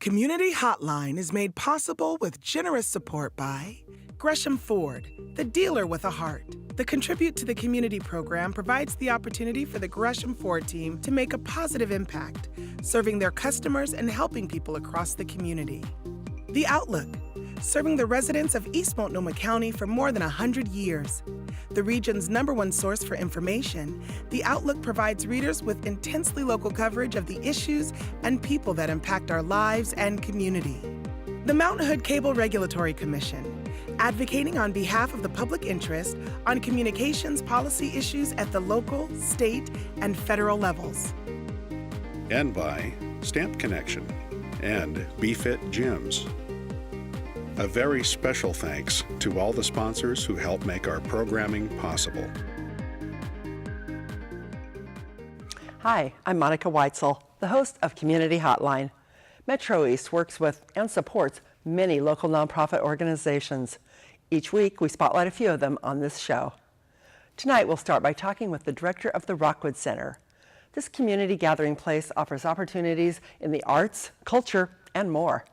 Community Hotline is made possible with generous support by Gresham Ford, the dealer with a heart. The Contribute to the Community program provides the opportunity for the Gresham Ford team to make a positive impact, serving their customers and helping people across the community. The Outlook, serving the residents of East Multnomah County for more than 100 years. The region's #1 source for information, The Outlook provides readers with intensely local coverage of the issues and people that impact our lives and community. The Mount Hood Cable Regulatory Commission, advocating on behalf of the public interest on communications policy issues at the local, state, and federal levels. And by Stamp Connection and BeFit Gyms. A very special thanks to all the sponsors who help make our programming possible. Hi, I'm Monica Weitzel, the host of Community Hotline. MetroEast works with and supports many local nonprofit organizations. Each week, we spotlight a few of them on this show. Tonight, we'll start by talking with the director of the Rockwood Center. This community gathering place offers opportunities in the arts, culture, and more.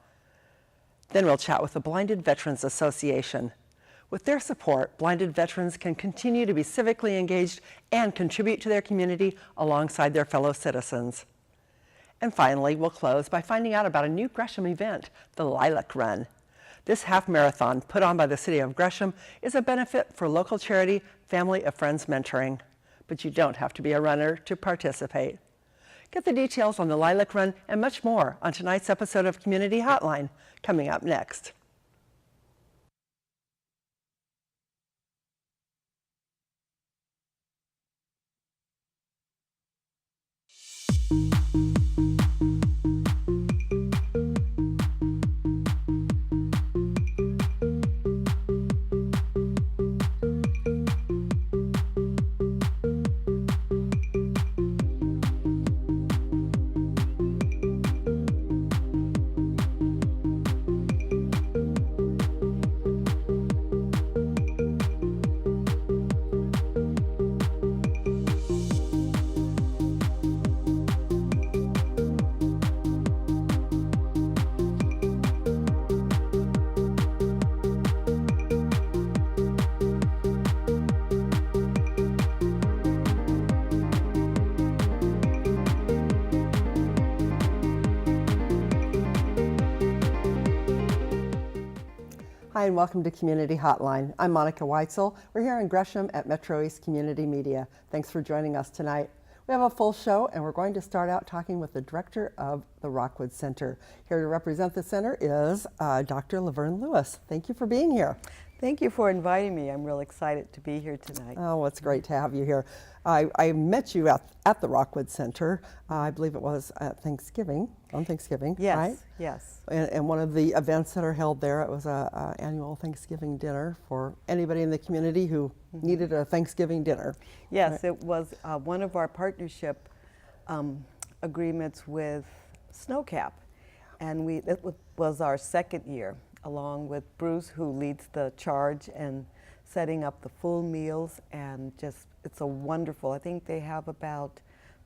Then we'll chat with the Blinded Veterans Association. With their support, blinded veterans can continue to be civically engaged and contribute to their community alongside their fellow citizens. And finally, we'll close by finding out about a new Gresham event, the Lilac Run. This half marathon put on by the City of Gresham is a benefit for local charity Family of Friends Mentoring. But you don't have to be a runner to participate. Get the details on the Lilac Run and much more on tonight's episode of Community Hotline, coming up next. Hi, and welcome to Community Hotline. I'm Monica Weitzel. We're here in Gresham at MetroEast Community Media. Thanks for joining us tonight. We have a full show, and we're going to start out talking with the director of the Rockwood Center. Here to represent the center is Dr. Laverne Lewis. Thank you for being here. Thank you for inviting me. I'm real excited to be here tonight. Oh, it's great to have you here. I met you at the Rockwood Center. I believe it was at Thanksgiving, on Thanksgiving, yes, right? Yes. And one of the events that are held there, it was a annual Thanksgiving dinner for anybody in the community who needed a Thanksgiving dinner. Yes, right? It was one of our partnership agreements with Snowcap, and it was our second year, along with Bruce, who leads the charge and setting up the full meals, and just, it's a wonderful, I think they have about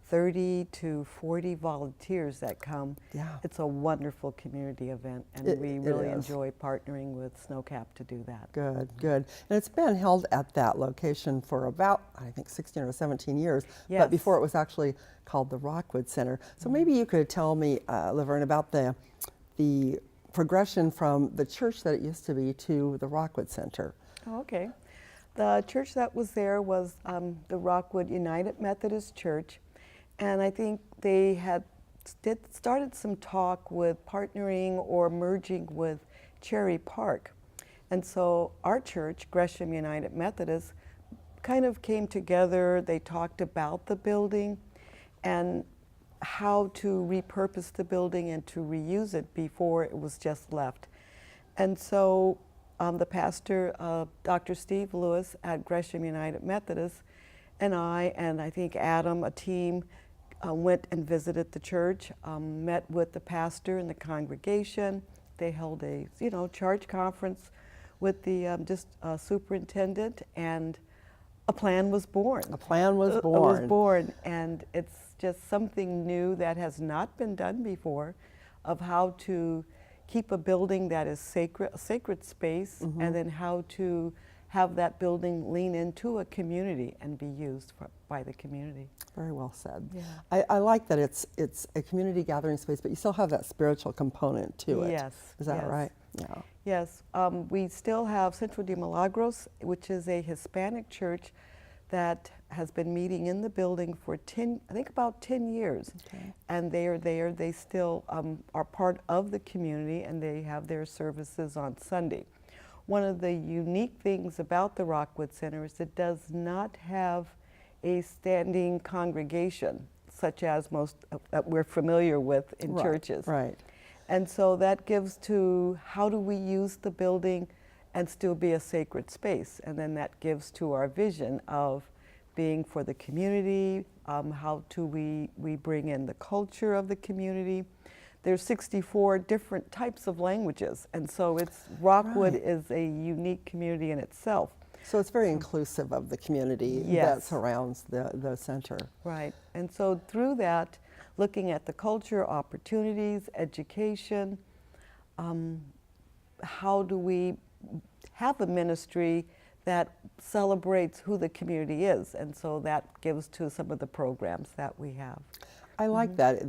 30 to 40 volunteers that come. Yeah. It's a wonderful community event, and we really enjoy partnering with Snowcap to do that. Good, good. And it's been held at that location for about, I think, 16 or 17 years, yes. But before it was actually called the Rockwood Center. So maybe you could tell me, Laverne, about the progression from the church that it used to be to the Rockwood Center. Oh, okay. The church that was there was the Rockwood United Methodist Church, and I think they had started some talk with partnering or merging with Cherry Park. And so our church, Gresham United Methodist, kind of came together. They talked about the building and how to repurpose the building and to reuse it before it was just left. And so the pastor, Dr. Steve Lewis at Gresham United Methodist, and I think Adam, a team, went and visited the church, met with the pastor and the congregation. They held a, charge conference with the superintendent, and a plan was born. A plan was born. It was born, and it's just something new that has not been done before. of how to keep a building that is sacred, a sacred space, and then how to have that building lean into a community and be used by the community. Very well said. Yeah. I like that it's a community gathering space, but you still have that spiritual component to it. Yes. Is that yes. right? Yeah. Yes. We still have Centro de Milagros, which is a Hispanic church that has been meeting in the building for about 10 years. Okay. And they are there. They still are part of the community, and they have their services on Sunday. One of the unique things about the Rockwood Center is it does not have a standing congregation, such as most that we're familiar with in churches. Right. And so that gives to how do we use the building and still be a sacred space. And then that gives to our vision of being for the community, how do we bring in the culture of the community. There's 64 different types of languages, and so Rockwood is a unique community in itself. So it's very inclusive of the community that surrounds the center. Right, and so through that, looking at the culture, opportunities, education, how do we have a ministry that celebrates who the community is, and so that gives to some of the programs that we have. I like that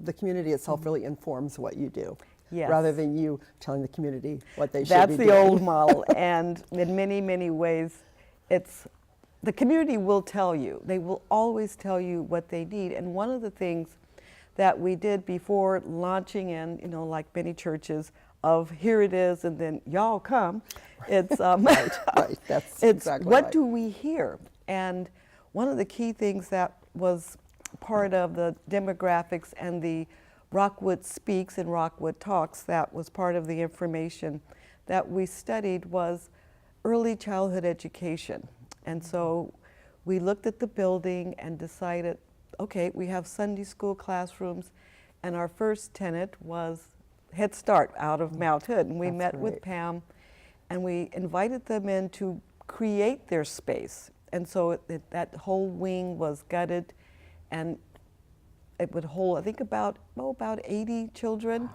the community itself really informs what you do, rather than you telling the community what they should be doing. That's the old model, and in many, many ways, the community will tell you. They will always tell you what they need, and one of the things that we did before launching in, like many churches, of here it is, and then y'all come, it's right. That's it's exactly what right. do we hear? And one of the key things that was part of the demographics and the Rockwood Speaks and Rockwood Talks, that was part of the information that we studied, was early childhood education. And so we looked at the building and decided, okay, we have Sunday school classrooms, and our first tenant was Head Start out of Mount Hood. And we met with Pam, and we invited them in to create their space. And so that whole wing was gutted, and it would hold, I think, about 80 children.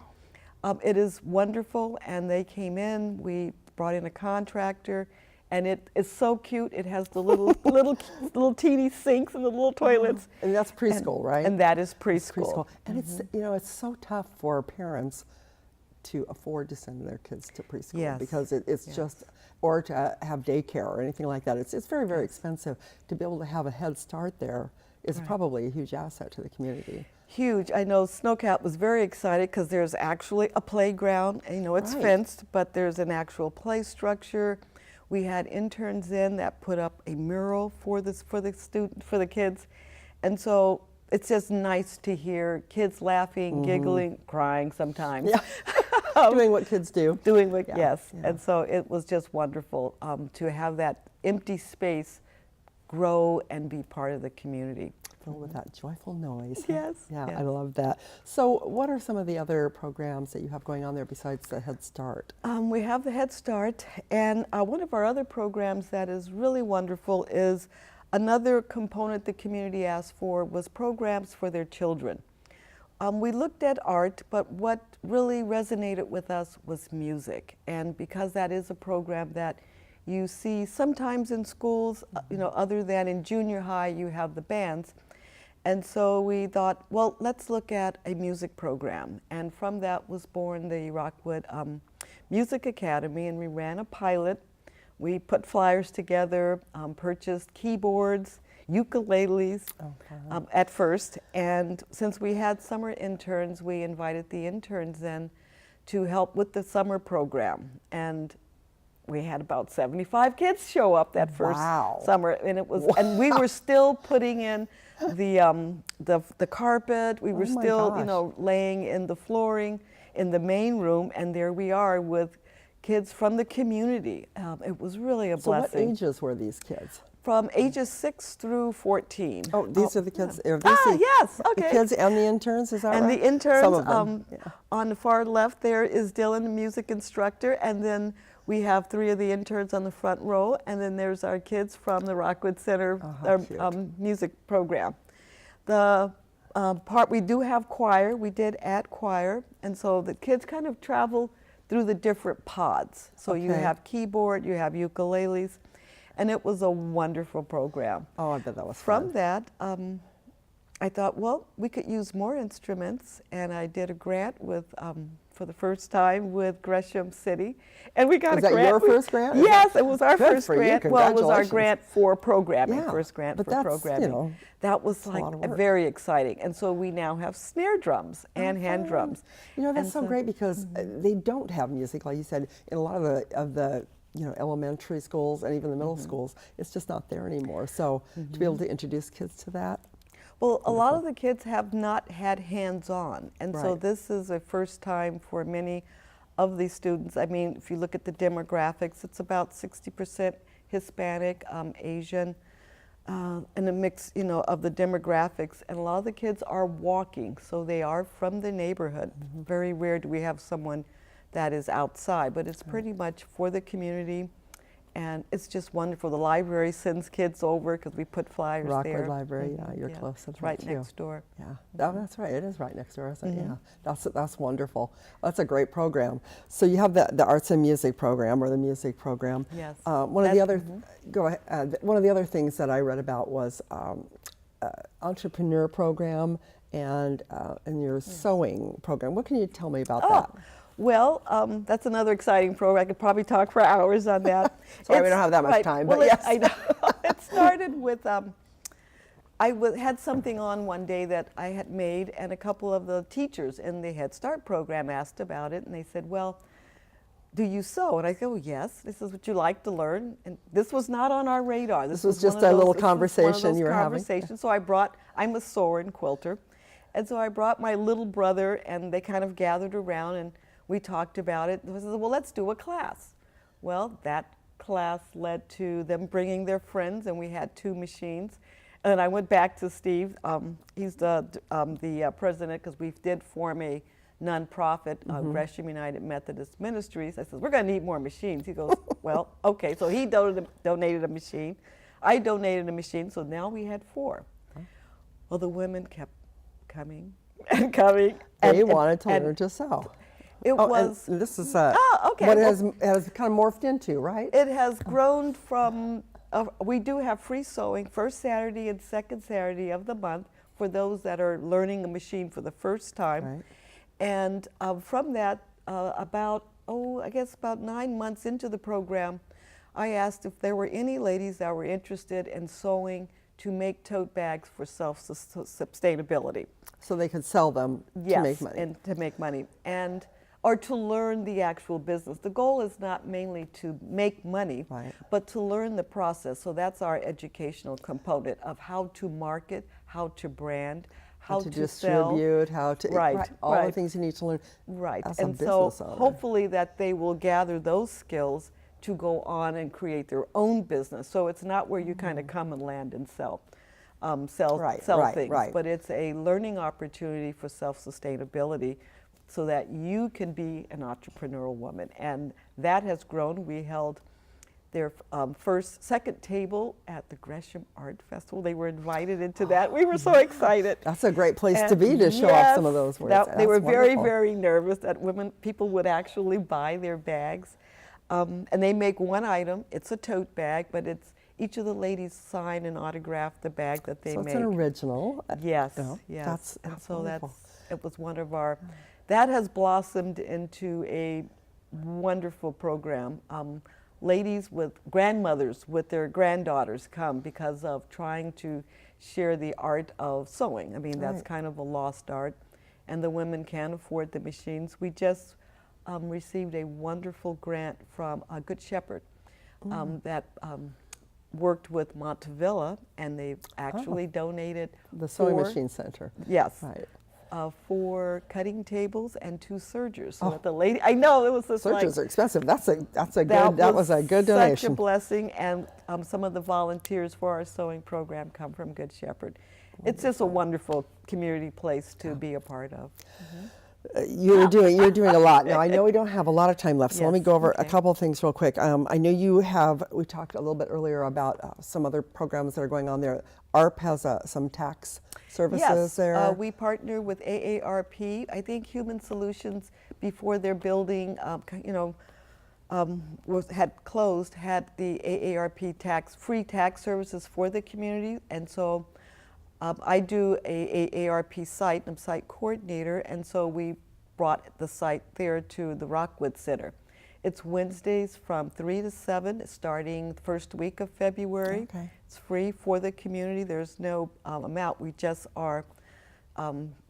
It is wonderful, and they came in. We brought in a contractor, and it is so cute. It has the little teeny sinks and the little toilets. And that's preschool, right? And that is preschool. And it's it's so tough for parents to afford to send their kids to preschool because it's just, or to have daycare or anything like that. It's very, very expensive. To be able to have a Head Start there is probably a huge asset to the community. Huge. I know Snowcat was very excited because there's actually a playground. It's fenced, but there's an actual play structure. We had interns in that put up a mural for the kids, and so it's just nice to hear kids laughing, giggling, crying sometimes. Yeah. Doing what kids do. And so it was just wonderful to have that empty space grow and be part of the community. Filled with that joyful noise. Yes. Yeah, I love that. So what are some of the other programs that you have going on there besides the Head Start? We have the Head Start, and one of our other programs that is really wonderful is another component the community asked for was programs for their children. We looked at art, but what really resonated with us was music, and because that is a program that you see sometimes in schools, other than in junior high, you have the bands. And so we thought, well, let's look at a music program. And from that was born the Rockwood Music Academy, and we ran a pilot. We put flyers together, purchased keyboards, ukuleles at first. And since we had summer interns, we invited the interns in to help with the summer program. And we had about 75 kids show up that first summer, and it was, and we were still putting in the carpet. We were still, laying in the flooring in the main room, and there we are with kids from the community. It was really a blessing. So what ages were these kids? From ages 6 through 14. Oh, these are the kids. Are these yes, okay. The kids and the interns, is that right? And the interns, some of them. On the far left there is Dylan, the music instructor, and then we have 3 of the interns on the front row, and then there's our kids from the Rockwood Center music program. The We do have choir. We did add choir, and so the kids kind of travel through the different pods. So you Okay. have keyboard, you have ukuleles, and it was a wonderful program. Oh, I bet that was From fun. that, I thought, well, we could use more instruments, and I did a grant with, for the first time with Gresham City, and we got Was a that grant. your first grant? Yes, it was our Good first for you. grant. Well, it was our Congratulations. grant for programming, Yeah, first grant but for that's, programming. you know, that was a like lot of work. very exciting, and so we now have snare drums and hand fun. drums. You know, that's And so great because they don't have music, like you said, in a lot of the elementary schools and even the middle schools. It's just not there anymore. So to be able to introduce kids to that. Well, a lot of the kids have not had hands-on, and so Right. this is a first time for many of these students. I mean, if you look at the demographics, it's about 60% Hispanic, Asian, and a mix, of the demographics. And a lot of the kids are walking, so they are from the neighborhood. Very rare do we have someone that is outside, but it's pretty much for the community. And it's just wonderful. The library sends kids over because we put flyers Rockwood there. Library, yeah, you're close. That's It's right too. next door. Yeah, that's right. It is right next door, isn't it? Yeah, that's wonderful. That's a great program. So you have the arts and music program or the music program. Yes. One of the other go ahead. One of the other things that I read about was entrepreneur program and your sewing program. What can you tell me about that? Well, that's another exciting program. I could probably talk for hours on that. Sorry, we don't have that much time, but well, yes. I know. It started with, had something on one day that I had made, and a couple of the teachers in the Head Start program asked about it, and they said, well, do you sew? And I said, well, yes, this is what you like to learn. And this was not on our radar. This was one just of a those- little this was one of conversation those you were having. conversations. So I'm a sewer and quilter, and so I brought my little brother, and they kind of gathered around, and we talked about it. I said, well, let's do a class. Well, that class led to them bringing their friends, and we had 2 machines. And I went back to Steve. He's the president, because we did form a nonprofit, Gresham United Methodist Ministries. I said, we're going to need more machines. He goes, well, okay. So he donated a machine. I donated a machine, so now we had 4. Well, the women kept coming and coming. They wanted to learn to sew. It was. And this is okay. what Well, it has kind of morphed into, right? It has grown from, we do have free sewing first Saturday and second Saturday of the month for those that are learning a machine for the first time. Right. And from that, about 9 months into the program, I asked if there were any ladies that were interested in sewing to make tote bags for self-sustainability. So they could sell them to make money. And to make money. Or to learn the actual business. The goal is not mainly to make money, Right. but to learn the process. So that's our educational component of how to market, how to brand, how to distribute, how to all the things you need to learn as a and business so owner. hopefully that they will gather those skills to go on and create their own business. So it's not where you kind of come and land and sell things, but it's a learning opportunity for self-sustainability, so that you can be an entrepreneurial woman. And that has grown. We held their second table at the Gresham Art Festival. They were invited into that. We were so excited. That's a great place to be, to show off some of those words. They were That's very, wonderful. very nervous that people would actually buy their bags. And they make one item. It's a tote bag, but each of the ladies sign and autograph the bag that they So make. it's an original. Yes, No, yes. That's So wonderful. it was one of our, that has blossomed into a wonderful program. Ladies with grandmothers with their granddaughters come because of trying to share the art of sewing. I mean, that's Right. kind of a lost art, and the women can't afford the machines. We just received a wonderful grant from Good Shepherd that worked with Montevilla, and they actually donated The Sewing 4 Machine Center. Yes. Right. 4 cutting tables and 2 sergers. So that the lady, I know it was just Searches like, are expensive. That was a good donation. Such a blessing, and some of the volunteers for our sewing program come from Good Shepherd. It's just a wonderful community place to be a part of. You're doing a lot. Now, I know we don't have a lot of time left, so let me Yes, go over a okay. couple of things real quick. I know we talked a little bit earlier about some other programs that are going on there. ARP has some tax services there. We partner with AARP. I think Human Solutions, before their building, had closed, had the AARP free tax services for the community, and so I do a AARP site. I'm site coordinator, and so we brought the site there to the Rockwood Center. It's Wednesdays from 3 to 7, starting the first week of February. Okay. It's free for the community. There's no amount. We just are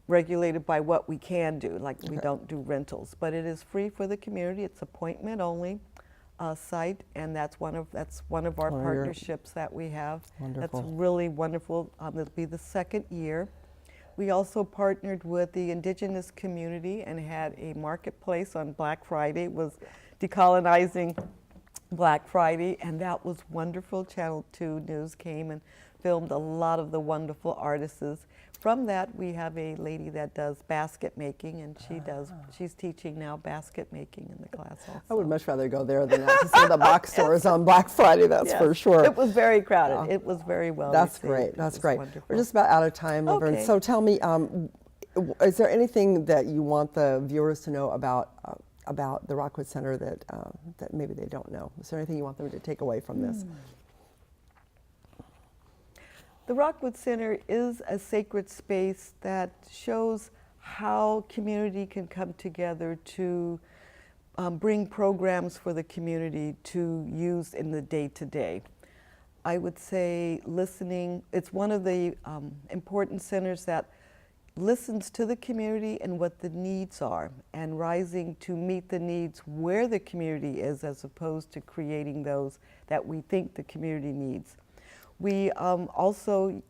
regulated by what we can do, like we don't do rentals. But it is free for the community. It's appointment only site, and that's one of our partnerships that we have. Wonderful. That's really wonderful. It'll be the second year. We also partnered with the indigenous community and had a marketplace on Black Friday. It was decolonizing Black Friday, and that was wonderful. Channel 2 News came and filmed a lot of the wonderful artists. From that, we have a lady that does basket making, and she's teaching now basket making in the class also. I would much rather go there than out to some of the box stores on Black Friday, that's for sure. It was very crowded. It was very well That's received. great. That's great. Wonderful. We're just about out of time, Laverne. Okay. So tell me, is there anything that you want the viewers to know about the Rockwood Center that maybe they don't know? Is there anything you want them to take away from this? The Rockwood Center is a sacred space that shows how community can come together to bring programs for the community to use in the day-to-day. I would say listening, it's one of the important centers that listens to the community and what the needs are, and rising to meet the needs where the community is, as opposed to creating those that we think the community needs. We also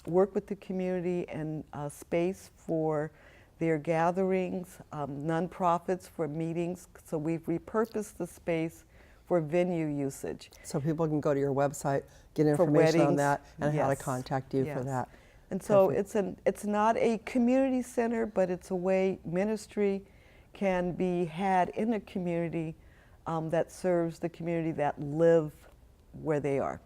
work with the community and space for their gatherings, nonprofits for meetings. So we've repurposed the space for venue usage. So people can go to your website, get For information on weddings, that, and how to yes, contact you for yes. that. And so it's not a community center, but it's a way ministry can be had in a community that serves the community that live where they are.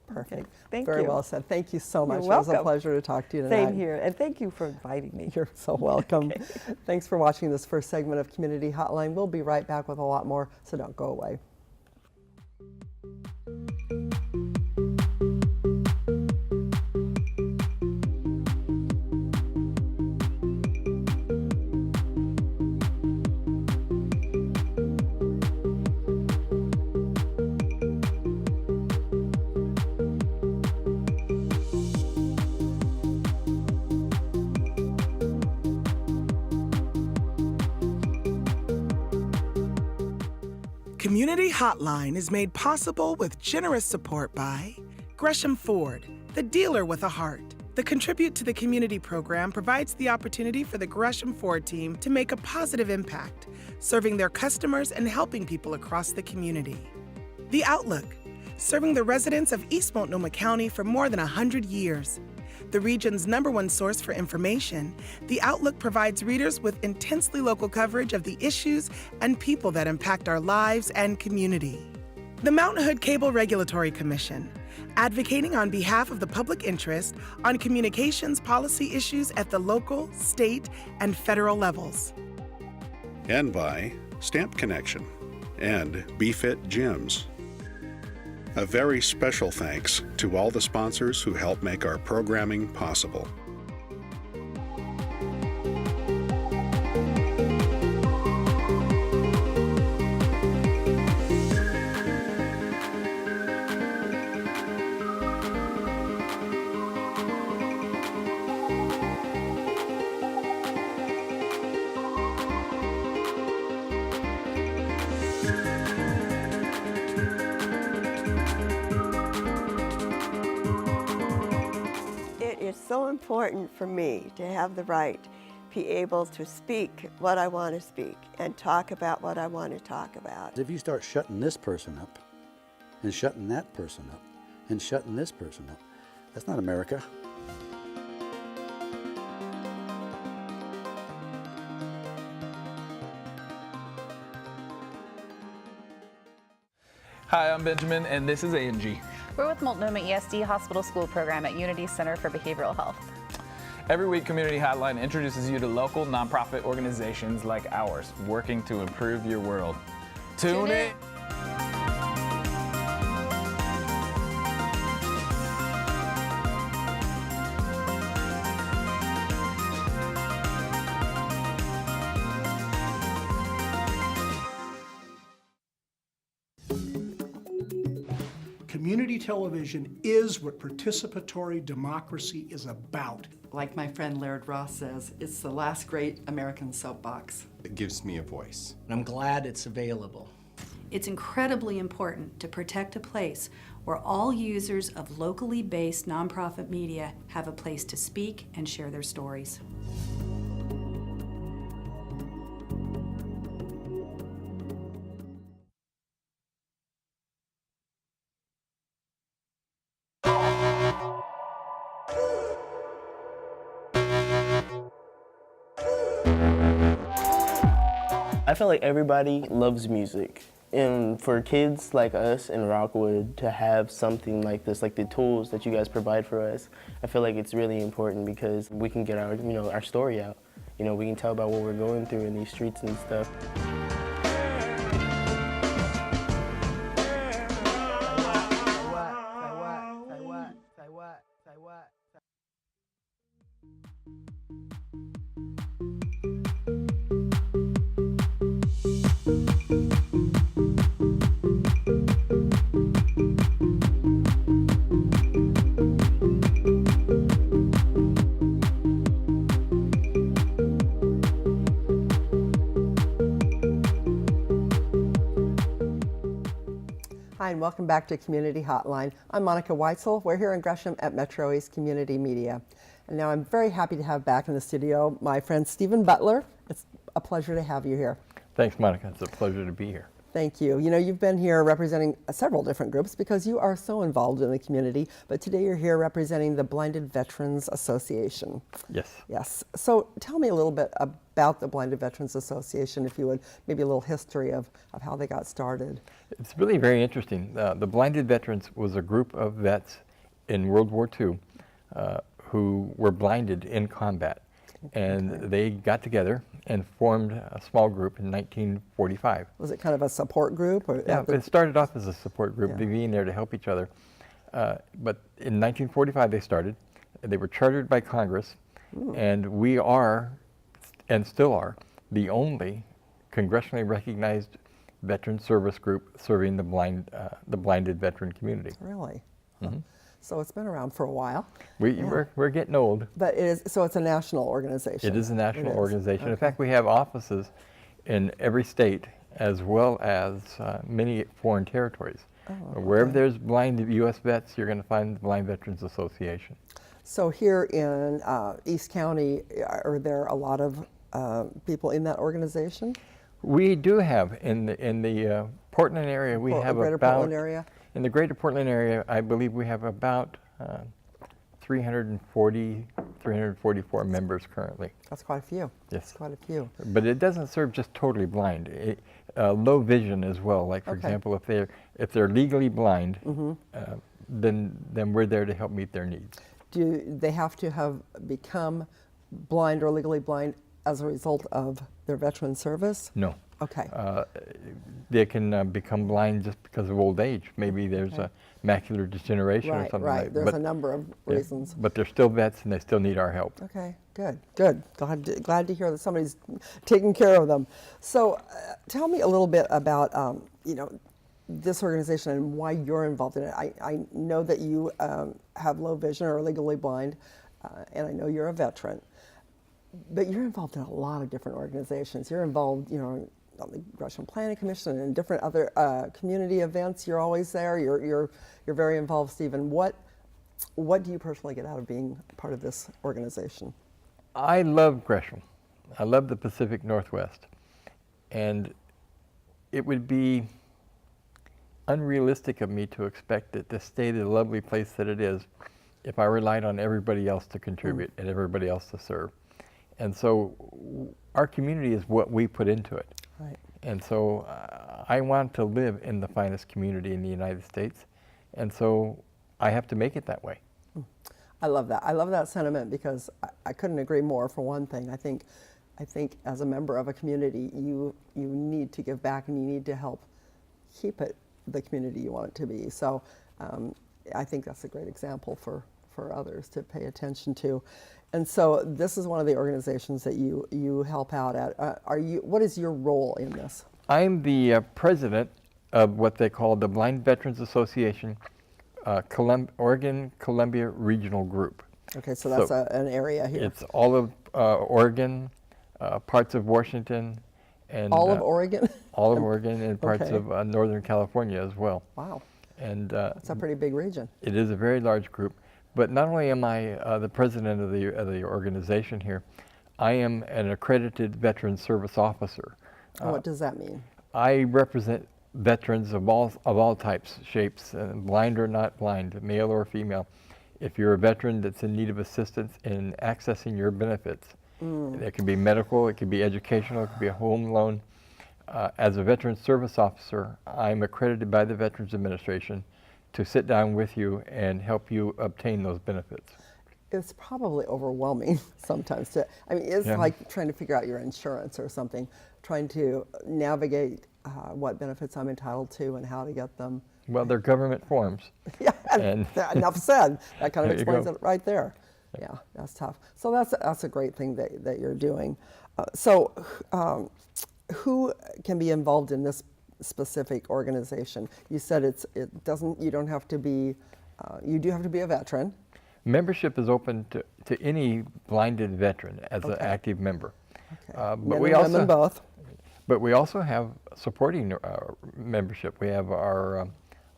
Perfect. Okay. Thank Very you. well said. Thank you so much. You're It was a welcome. pleasure to talk to you tonight. Same here, and thank you for inviting me. You're so welcome. Thanks for watching this first segment of Community Hotline. We'll be right back with a lot more, so don't go away. Community Hotline is made possible with generous support by Gresham Ford, the dealer with a heart. The Contribute to the Community program provides the opportunity for the Gresham Ford team to make a positive impact, serving their customers and helping people across the community. The Outlook, serving the residents of East Multnomah County for more than 100 years. The region's #1 source for information, The Outlook provides readers with intensely local coverage of the issues and people that impact our lives and community. The Mountain Hood Cable Regulatory Commission, advocating on behalf of the public interest on communications policy issues at the local, state, and federal levels. And by Stamp Connection and BeFit Gyms. A very special thanks to all the sponsors who help make our programming possible. It's so important for me to have the right to be able to speak what I want to speak and talk about what I want to talk about. If you start shutting this person up and shutting that person up and shutting this person up, that's not America. Hi, I'm Benjamin, and this is Angie. We're with Multnomah ESD Hospital School Program at Unity Center for Behavioral Health. Every week, Community Hotline introduces you to local nonprofit organizations like ours, working to improve your world. Tune in. Community television is what participatory democracy is about. Like my friend Laird Ross says, it's the last great American soapbox. It gives me a voice. I'm glad it's available. It's incredibly important to protect a place where all users of locally based nonprofit media have a place to speak and share their stories. I feel like everybody loves music, and for kids like us in Rockwood to have something like this, like the tools that you guys provide for us, I feel like it's really important because we can get our, our story out. We can tell about what we're going through in these streets and stuff. Hi, and welcome back to Community Hotline. I'm Monica Weitzel. We're here in Gresham at MetroEast Community Media. And now I'm very happy to have back in the studio my friend Stephen Butler. It's a pleasure to have you here. Thanks, Monica. It's a pleasure to be here. Thank you. You've been here representing several different groups because you are so involved in the community, but today you're here representing the Blinded Veterans Association. Yes. Yes. So tell me a little bit about the Blinded Veterans Association, if you would, maybe a little history of how they got started. It's really very interesting. The Blinded Veterans was a group of vets in World War II who were blinded in combat. And they got together and formed a small group in 1945. Was it kind of a support group? Or yeah, it started off as a support group, being there to help each other. But in 1945 they started. They were chartered by Congress, and we are, and still are, the only congressionally recognized veteran service group serving the blinded veteran community. Really? Mm-hmm. So it's been around for a while. We're getting old. But so it's a national organization. It is a national organization. Okay. In fact, we have offices in every state as well as many foreign territories. Wherever there's blind U.S. vets, you're going to find the Blind Veterans Association. So here in East County, are there a lot of people in that organization? We do have in the Portland area. We have Greater about Portland area. In the Greater Portland area, I believe we have about 344 members currently. That's quite a few. Yes. That's quite a few. But it doesn't serve just totally blind. Low vision as well. Like for example, if they're legally blind, then we're there to help meet their needs. Do they have to have become blind or legally blind as a result of their veteran service? No. Okay. They can become blind just because of old age. Maybe there's a macular degeneration or something like that. There's a number of reasons. But they're still vets and they still need our help. Okay, good. Glad to hear that somebody's taking care of them. So tell me a little bit about, this organization and why you're involved in it. I know that you have low vision or are legally blind, and I know you're a veteran. But you're involved in a lot of different organizations. You're involved, on the Gresham Planning Commission and different other community events. You're always there. You're very involved, Stephen. What do you personally get out of being part of this organization? I love Gresham. I love the Pacific Northwest, and it would be unrealistic of me to expect it to stay the lovely place that it is if I relied on everybody else to contribute and everybody else to serve. And so our community is what we put into it. Right. And so I want to live in the finest community in the United States, and so I have to make it that way. I love that. I love that sentiment because I couldn't agree more. For one thing, I think as a member of a community, you need to give back and you need to help keep it the community you want it to be. So I think that's a great example for others to pay attention to. And so this is one of the organizations that you help out at. What is your role in this? I'm the president of what they call the Blind Veterans Association Oregon Columbia Regional Group. Okay, so that's an area here. It's all of Oregon, parts of Washington, and all of Oregon? All of Oregon and parts of Northern California as well. Wow. And it's a pretty big region. It is a very large group. But not only am I the president of the organization here, I am an accredited veteran service officer. What does that mean? I represent veterans of all types, shapes, blind or not blind, male or female. If you're a veteran that's in need of assistance in accessing your benefits, it can be medical, it could be educational, it could be a home loan. As a veteran service officer, I'm accredited by the Veterans Administration to sit down with you and help you obtain those benefits. It's probably overwhelming sometimes. It's like trying to figure out your insurance or something, trying to navigate what benefits I'm entitled to and how to get them. Well, they're government forms. Yeah, and enough said. That kind of explains it right there. Yeah, that's tough. So that's a great thing that you're doing. Who can be involved in this specific organization? You said you don't have to be, you do have to be a veteran. Membership is open to any blinded veteran as an active member. Okay. Men and women both. But we also have supporting membership. We have our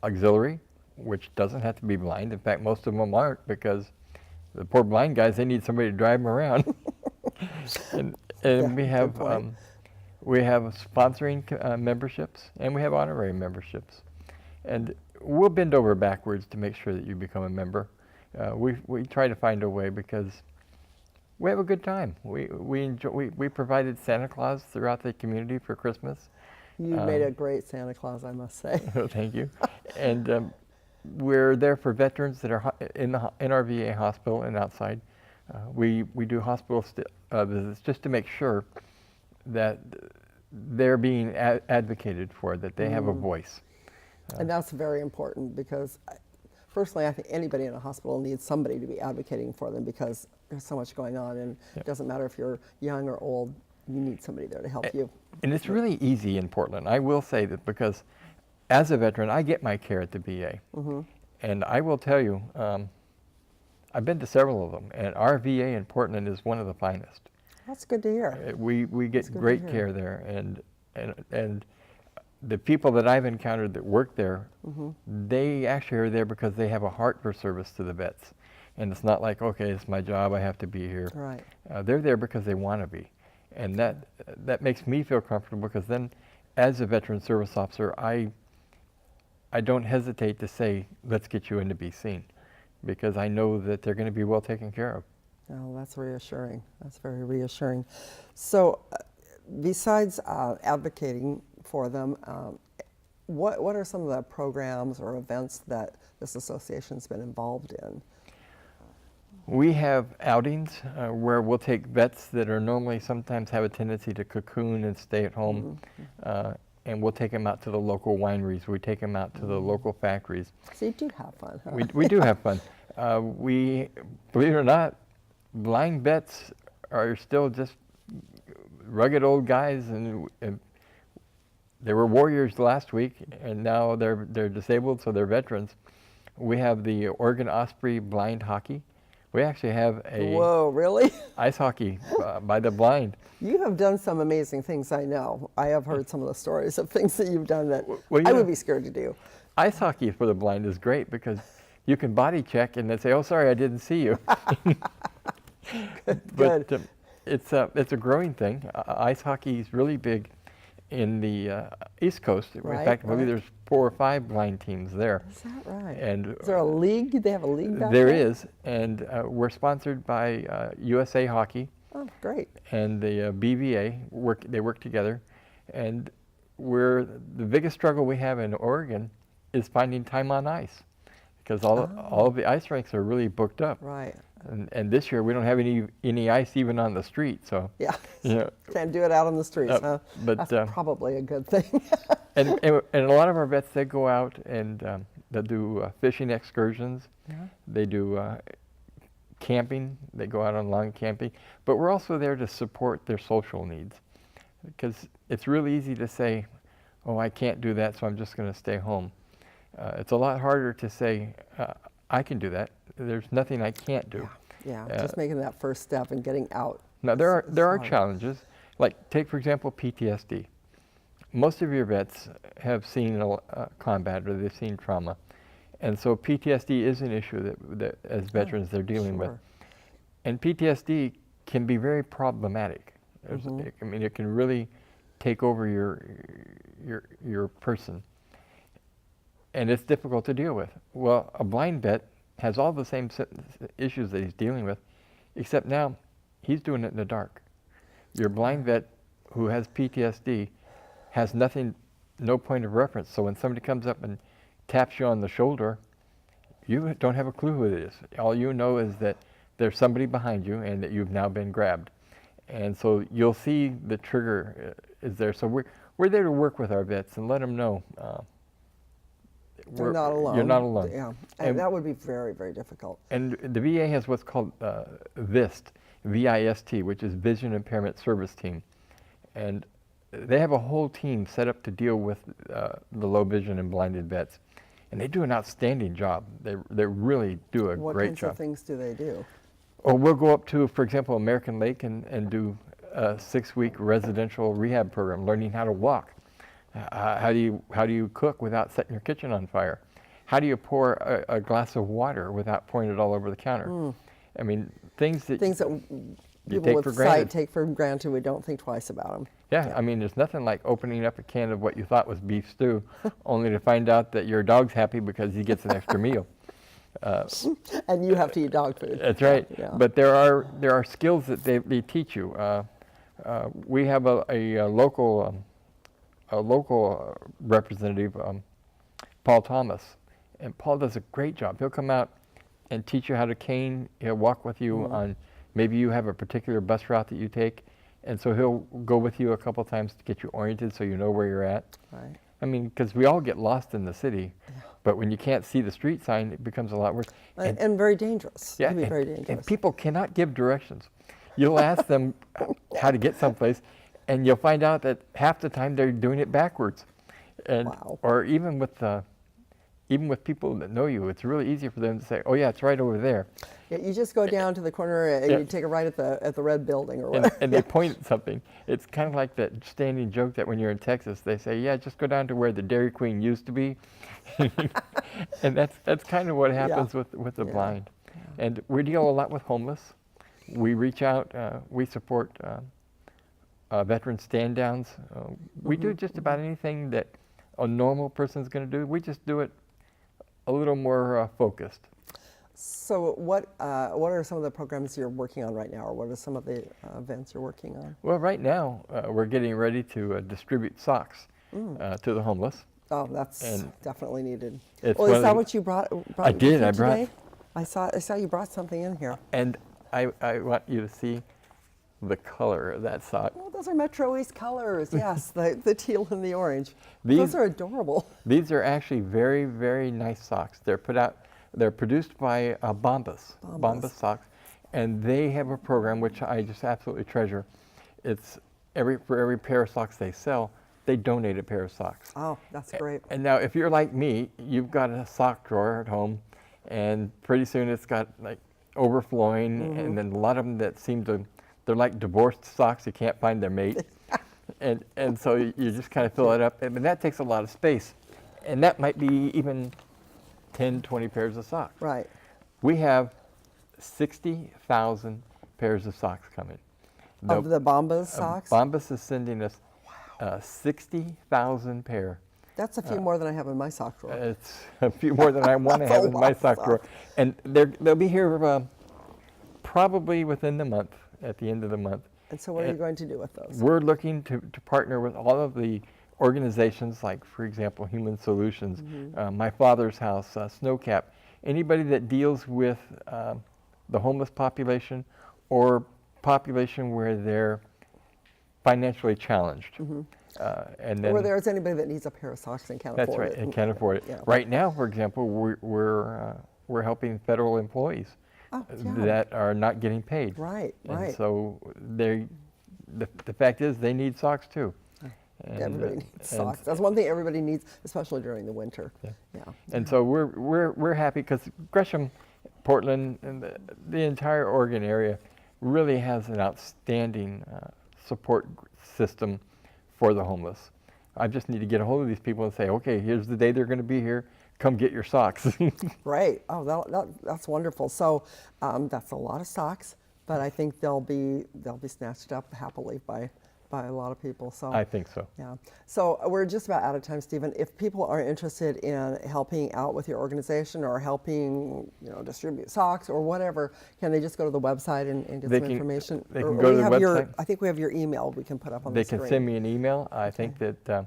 auxiliary, which doesn't have to be blind. In fact, most of them aren't, because the poor blind guys, they need somebody to drive them around. and we have sponsoring memberships, and we have honorary memberships. And we'll bend over backwards to make sure that you become a member. We try to find a way, because we have a good time. We provided Santa Claus throughout the community for Christmas. You made a great Santa Claus, I must say. Thank you. And we're there for veterans that are in our VA hospital and outside. We do hospital visits just to make sure that they're being advocated for, that they have a voice. And that's very important, because personally, I think anybody in a hospital needs somebody to be advocating for them, because there's so much going on, and it doesn't matter if you're young or old, you need somebody there to help you. And it's really easy in Portland. I will say that, because as a veteran, I get my care at the VA. And I will tell you, I've been to several of them, and our VA in Portland is one of the finest. That's good to hear. We get great care there, and the people that I've encountered that work there, they actually are there because they have a heart for service to the vets. And it's not like, okay, it's my job, I have to be here. Right. They're there because they want to be. And that makes me feel comfortable, because then as a veteran service officer, I don't hesitate to say, let's get you in to be seen, because I know that they're going to be well taken care of. Oh, that's reassuring. That's very reassuring. So besides advocating for them, what are some of the programs or events that this association's been involved in? We have outings where we'll take vets that are normally sometimes have a tendency to cocoon and stay at home, and we'll take them out to the local wineries. We take them out to the local factories. So you do have fun, huh? We do have fun. We, believe it or not, blind vets are still just rugged old guys, and they were warriors last week, and now they're disabled, so they're veterans. We have the Oregon Osprey blind hockey. We actually have a Whoa, really? ice hockey by the blind. You have done some amazing things, I know. I have heard some of the stories of things that you've done that Well, I would be scared to do. Ice hockey for the blind is great, because you can body check and they say, oh, sorry, I didn't see you. But it's a growing thing. Ice hockey is really big in the East Coast. In fact, I believe there's 4 or 5 blind teams there. Is that right? And is there a league? Do they have a league back there? there? There is, and we're sponsored by USA Hockey. Oh, great. And the BVA, they work together. And the biggest struggle we have in Oregon is finding time on ice, because all of the ice rinks are really booked up. Right. And this year we don't have any ice even on the street, so yeah, you know, can't do it out on the streets. Huh? But that's probably a good thing. and a lot of our vets, they go out and they do fishing excursions. Yeah. They do camping. They go out on lawn camping. But we're also there to support their social needs, because it's really easy to say, "Oh, I can't do that, so I'm just going to stay home." It's a lot harder to say, "I can do that. There's nothing I can't do." Yeah, just making that first step and getting out. Now there are challenges. Like take for example PTSD. Most of your vets have seen combat or they've seen trauma, and so PTSD is an issue that as veterans they're dealing with. And PTSD can be very problematic. I mean, it can really take over your person, and it's difficult to deal with. Well, a blind vet has all the same issues that he's dealing with, except now he's doing it in the dark. Your blind vet who has PTSD has no point of reference. So when somebody comes up and taps you on the shoulder, you don't have a clue who it is. All you know is that there's somebody behind you and that you've now been grabbed. And so you'll see the trigger is there. So we're there to work with our vets and let them know you're not alone. You're not alone. Yeah, and that would be very, very difficult. And the VA has what's called VIST, V-I-S-T, which is Vision Impairment Service Team. And they have a whole team set up to deal with the low vision and blinded vets. And they do an outstanding job. They really do a great job. What kinds of things do they do? Oh, we'll go up to, for example, American Lake and do a 6-week residential rehab program, learning how to walk. How do you cook without setting your kitchen on fire? How do you pour a glass of water without pouring it all over the counter? I mean, things that people with sight take for granted. We don't think twice about them. Yeah, I mean, there's nothing like opening up a can of what you thought was beef stew, only to find out that your dog's happy because he gets an extra meal. And you have to eat dog food. That's right. Yeah. But there are skills that they teach you. We have a local representative, Paul Thomas, and Paul does a great job. He'll come out and teach you how to cane. He'll walk with you on, maybe you have a particular bus route that you take, and so he'll go with you a couple times to get you oriented so you know where you're at. Right. I mean, because we all get lost in the city, but when you can't see the street sign, it becomes a lot worse. And very dangerous. Yeah, it can be very dangerous. And people cannot give directions. You'll ask them how to get someplace, and you'll find out that half the time they're doing it backwards. And, or even with people that know you, it's really easy for them to say, "Oh yeah, it's right over there." Yeah, you just go down to the corner and you take a right at the red building or whatever. And they point at something. It's kind of like that standing joke that when you're in Texas, they say, "Yeah, just go down to where the Dairy Queen used to be." And that's kind of what happens with the blind. And we deal a lot with homeless. We reach out, we support veteran stand downs. We do just about anything that a normal person's going to do. We just do it a little more focused. So what are some of the programs you're working on right now, or what are some of the events you're working on? Well, right now we're getting ready to distribute socks to the homeless. Oh, that's definitely needed. Well, is that what you brought I did. I brought. Today? I saw you brought something in here. And I want you to see the color of that sock. Oh, those are MetroEast colors. Yes, the teal and the orange. Those are adorable. These are actually very, very nice socks. They're produced by Bombas socks, and they have a program which I just absolutely treasure. It's for every pair of socks they sell, they donate a pair of socks. Oh, that's great. And now, if you're like me, you've got a sock drawer at home, and pretty soon it's got like overflowing, and then a lot of them that they're like divorced socks. You can't find their mate, and so you just kind of fill it up, and that takes a lot of space, and that might be even 10, 20 pairs of socks. Right. We have 60,000 pairs of socks coming. Of the Bombas socks? Bombas is sending us 60,000 pair. That's a few more than I have in my sock drawer. It's a few more than I want to have in my sock drawer. And they'll be here probably within the month, at the end of the month. And so what are you going to do with those? We're looking to partner with all of the organizations like, for example, Human Solutions, My Father's House, Snowcap, anybody that deals with the homeless population or population where they're financially challenged. And then, or there's anybody that needs a pair of socks and can't afford it. That's right, and can't afford it. Yeah. Right now, for example, we're helping federal employees that are not getting paid. Right, right. And so the fact is they need socks too. Everybody needs socks. That's one thing everybody needs, especially during the winter. Yeah. And so we're happy because Gresham, Portland, and the entire Oregon area really has an outstanding support system for the homeless. I just need to get a hold of these people and say, okay, here's the day they're going to be here. Come get your socks. Right. Oh, that's wonderful. So that's a lot of socks, but I think they'll be snatched up happily by a lot of people. So I think so. Yeah. So we're just about out of time, Stephen. If people are interested in helping out with your organization or helping, distribute socks or whatever, can they just go to the website and get some information? They can go to the website. I think we have your email we can put up on the screen. They can send me an email. I think that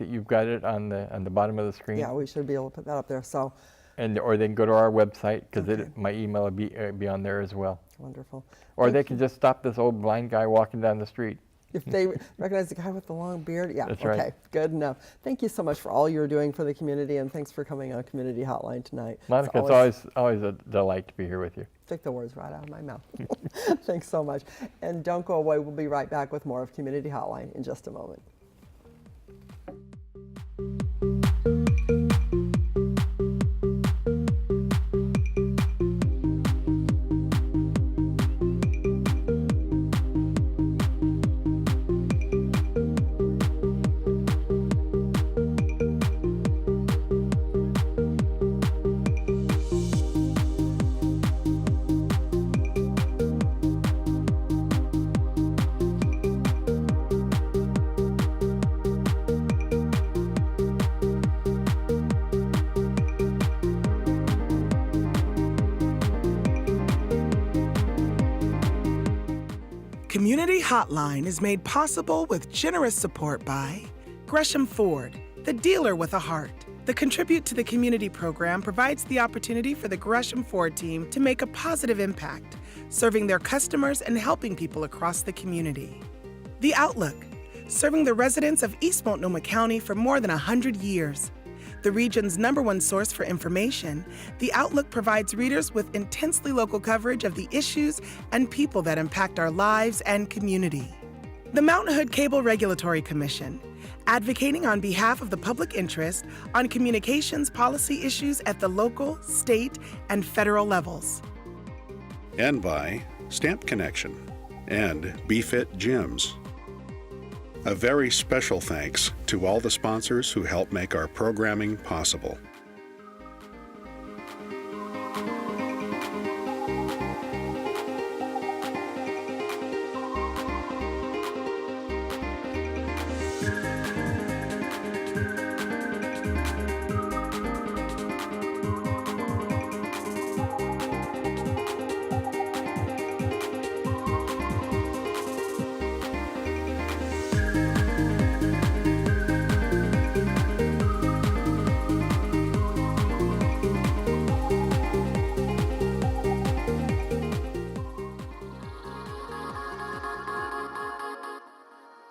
you've got it on the bottom of the screen. Yeah, we should be able to put that up there. So. Or they can go to our website because my email will be on there as well. Wonderful. Or they can just stop this old blind guy walking down the street. If they recognize the guy with the long beard, yeah. That's okay, right. Good enough. Thank you so much for all you're doing for the community, and thanks for coming on Community Hotline tonight. Monica, it's always a delight to be here with you. Took the words right out of my mouth. Thanks so much. And don't go away. We'll be right back with more of Community Hotline in just a moment. Community Hotline is made possible with generous support by Gresham Ford, the dealer with a heart. The Contribute to the Community program provides the opportunity for the Gresham Ford team to make a positive impact, serving their customers and helping people across the community. The Outlook, serving the residents of East Multnomah County for more than 100 years. The region's #1 source for information, The Outlook provides readers with intensely local coverage of the issues and people that impact our lives and community. The Mountain Hood Cable Regulatory Commission, advocating on behalf of the public interest on communications policy issues at the local, state, and federal levels. And by Stamp Connection and BeFit Gyms. A very special thanks to all the sponsors who help make our programming possible.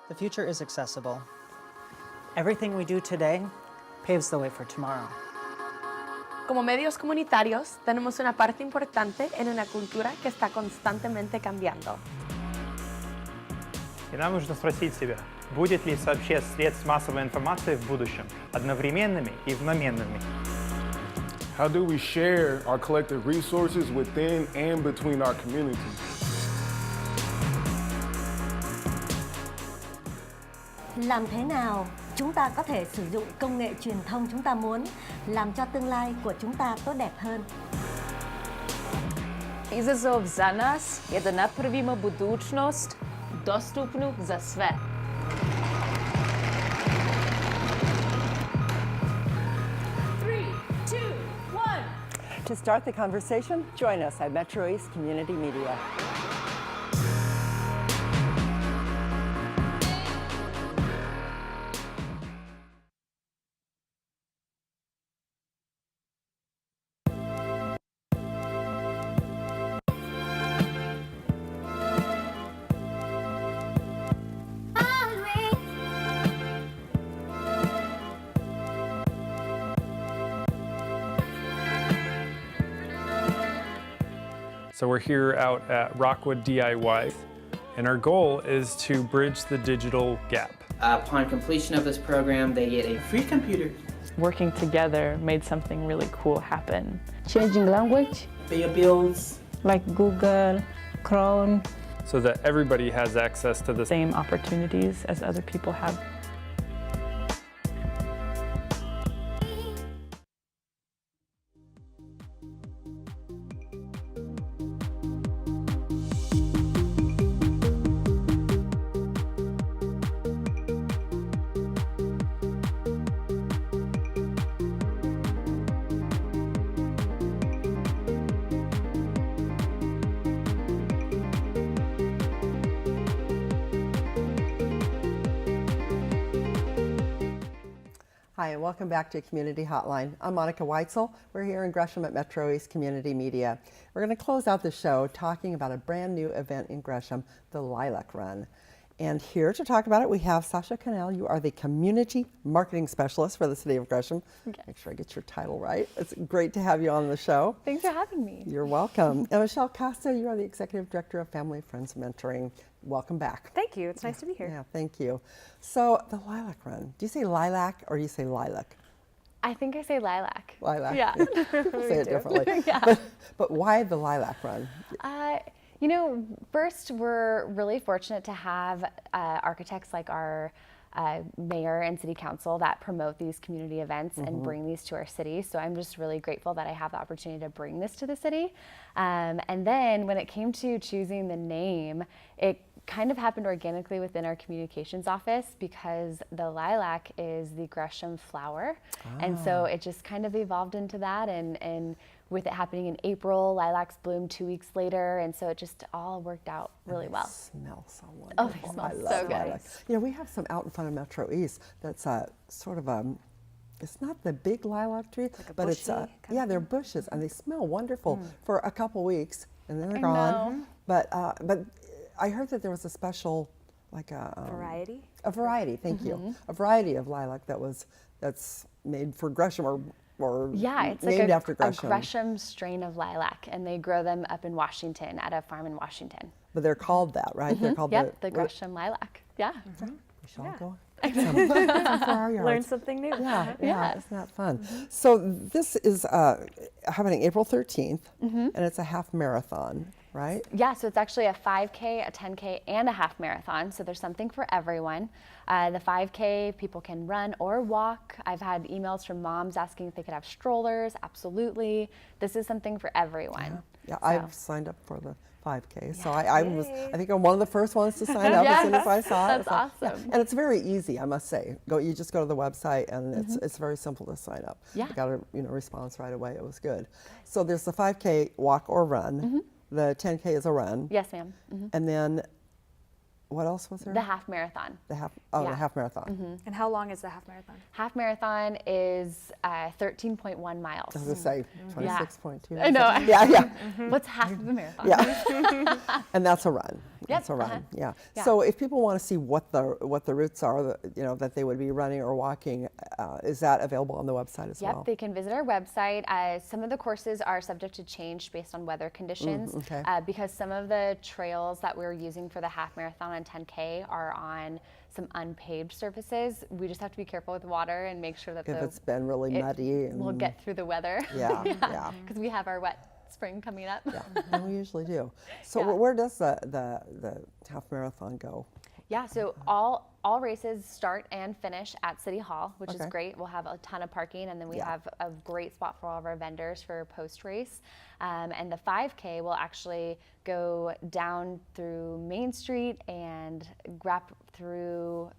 The future is accessible. Everything we do today paves the way for tomorrow. Como medios comunitarios, tenemos una parte importante en una cultura que está constantemente cambiando. И нам нужно спросить себя, будет ли сообщение средств массовой информации в будущем одновременными и одноменными? How do we share our collective resources within and between our communities? Làm thế nào chúng ta có thể sử dụng công nghệ truyền thông chúng ta muốn làm cho tương lai của chúng ta tốt đẹp hơn? Izazov za nas je da napravimo budućnost dostupnu za sve. To start the conversation, join us at MetroEast Community Media. So we're here out at Rockwood DIY, and our goal is to bridge the digital gap. Upon completion of this program, they get a free computer. Working together made something really cool happen. Changing language. Pay your bills. Like Google, Chrome. So that everybody has access to the same opportunities as other people have. Hi, and welcome back to Community Hotline. I'm Monica Weitzel. We're here in Gresham at MetroEast Community Media. We're going to close out the show talking about a brand new event in Gresham, the Lilac Run. And here to talk about it, we have Sasha Cannell. You are the Community Marketing Specialist for the City of Gresham. Okay. Make sure I get your title right. It's great to have you on the show. Thanks for having me. You're welcome. And Michelle Costa, you are the Executive Director of Family Friends Mentoring. Welcome back. Thank you. It's nice to be here. Yeah, thank you. So the Lilac Run, do you say lilac or do you say lilac? I think I say lilac. Lilac. Yeah. People say it differently. Yeah. But why the Lilac Run? You know, first, we're really fortunate to have architects like our mayor and city council that promote these community events and bring these to our city. So I'm just really grateful that I have the opportunity to bring this to the city. And then when it came to choosing the name, it kind of happened organically within our communications office because the lilac is the Gresham flower. And so it just kind of evolved into that, and with it happening in April, lilacs bloom 2 weeks later, and so it just all worked out really well. Smell so wonderful. Oh, they smell so good. Lilacs. You know, we have some out in front of MetroEast that's sort of it's not the big lilac tree, like but it's yeah, they're bushes and they smell wonderful for a couple weeks and then they're gone. But I heard that there was a special, like a variety. A variety, thank you. A variety of lilac that's made for Gresham or yeah, it's named like after Gresham. A Gresham strain of lilac, and they grow them up in Washington at a farm in Washington. But they're called that, right? They're called the Gresham lilac. Yeah. Michelle, go on. For our yards. Learn something new. Yeah, isn't that fun? So this is happening April 13th, and it's a half marathon, right? Yeah, so it's actually a 5K, a 10K, and a half marathon, so there's something for everyone. The 5K, people can run or walk. I've had emails from moms asking if they could have strollers. Absolutely. This is something for everyone. Yeah, I've signed up for the 5K, so I think I'm one of the first ones to sign up as soon as I saw it. That's awesome. And it's very easy, I must say. You just go to the website, and it's very simple to sign up. Yeah. I got a response right away. It was good. So there's the 5K walk or run. The 10K is a run. Yes, ma'am. And then what else was there? The half marathon. The half marathon. And how long is the half marathon? Half marathon is 13.1 miles. I was going to say 26.2. I know. Yeah. What's half of the marathon? Yeah. And that's a run. That's a run. Yeah. So if people want to see what the routes are, that they would be running or walking, is that available on the website as well? Yep, they can visit our website. Some of the courses are subject to change based on weather conditions because some of the trails that we're using for the half marathon and 10K are on some unpaved surfaces. We just have to be careful with water and make sure that if it's been really muddy, we'll get through the weather. Yeah. Because we have our wet spring coming up. Yeah, and we usually do. So where does the half marathon go? Yeah, so all races start and finish at City Hall, which is great. We'll have a ton of parking, and then we have a great spot for all of our vendors for post-race. And the 5K will actually go down through Main Street and wrap through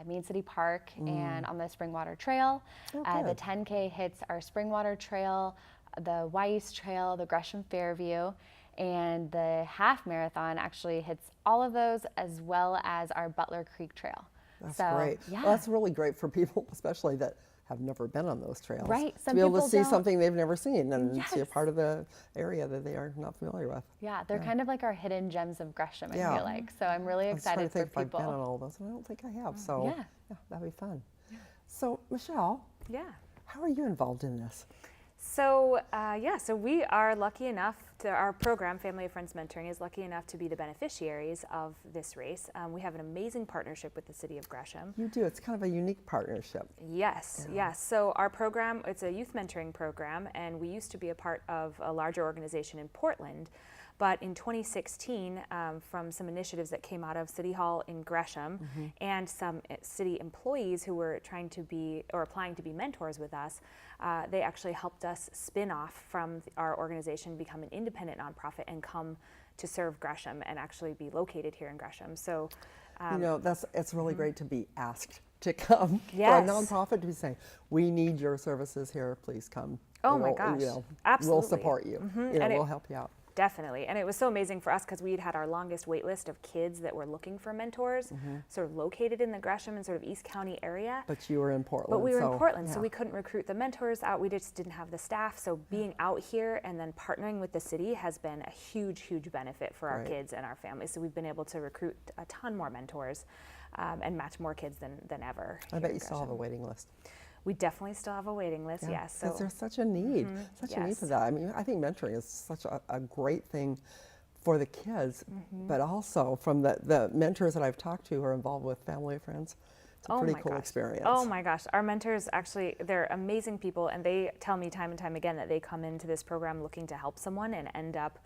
Main City Park and on the Springwater Trail. The 10K hits our Springwater Trail, the Weiss Trail, the Gresham Fairview, and the half marathon actually hits all of those as well as our Butler Creek Trail. That's great. Yeah. Well, that's really great for people, especially that have never been on those trails. Right. To be able to see something they've never seen and see a part of the area that they are not familiar with. Yeah, they're kind of like our hidden gems of Gresham, I feel like. So I'm really excited for people. I've been on all those, and I don't think I have. So yeah, that'd be fun. So Michelle, how are you involved in this? So so we are lucky enough our program, Family of Friends Mentoring, is lucky enough to be the beneficiaries of this race. We have an amazing partnership with the City of Gresham. You do. It's kind of a unique partnership. Yes, yes. So our program, it's a youth mentoring program, and we used to be a part of a larger organization in Portland. But in 2016, from some initiatives that came out of City Hall in Gresham and some city employees who were trying to be or applying to be mentors with us, they actually helped us spin off from our organization, become an independent nonprofit, and come to serve Gresham and actually be located here in Gresham. So, it's really great to be asked to come for a nonprofit to be saying, we need your services here, please come. Oh my gosh, absolutely. We'll support you. We'll help you out. Definitely. And it was so amazing for us because we had our longest wait list of kids that were looking for mentors, sort of located in the Gresham and sort of East County area. But you were in Portland. But we were in Portland, so we couldn't recruit the mentors out. We just didn't have the staff. So being out here and then partnering with the city has been a huge, huge benefit for our kids and our families. So we've been able to recruit a ton more mentors and match more kids than ever. I bet you still have a waiting list. We definitely still have a waiting list, yes. Because there's such a need, such a need for that. I mean, I think mentoring is such a great thing for the kids, but also from the mentors that I've talked to who are involved with Family and Friends. It's a pretty cool experience. Oh my gosh, our mentors actually, they're amazing people, and they tell me time and time again that they come into this program looking to help someone and end up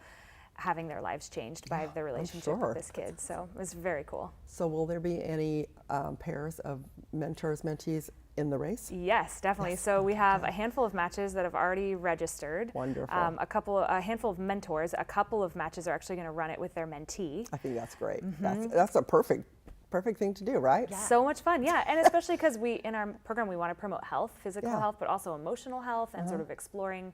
having their lives changed by their relationship with this kid. So it was very cool. So will there be any pairs of mentors, mentees in the race? Yes, definitely. Yes. So we have a handful of matches that have already registered. Wonderful. A handful of mentors. A couple of matches are actually going to run it with their mentee. I think that's great. That's a perfect thing to do, right? Yeah. So much fun, yeah. And especially because in our program we want to promote health, physical health, but also emotional health and sort of exploring,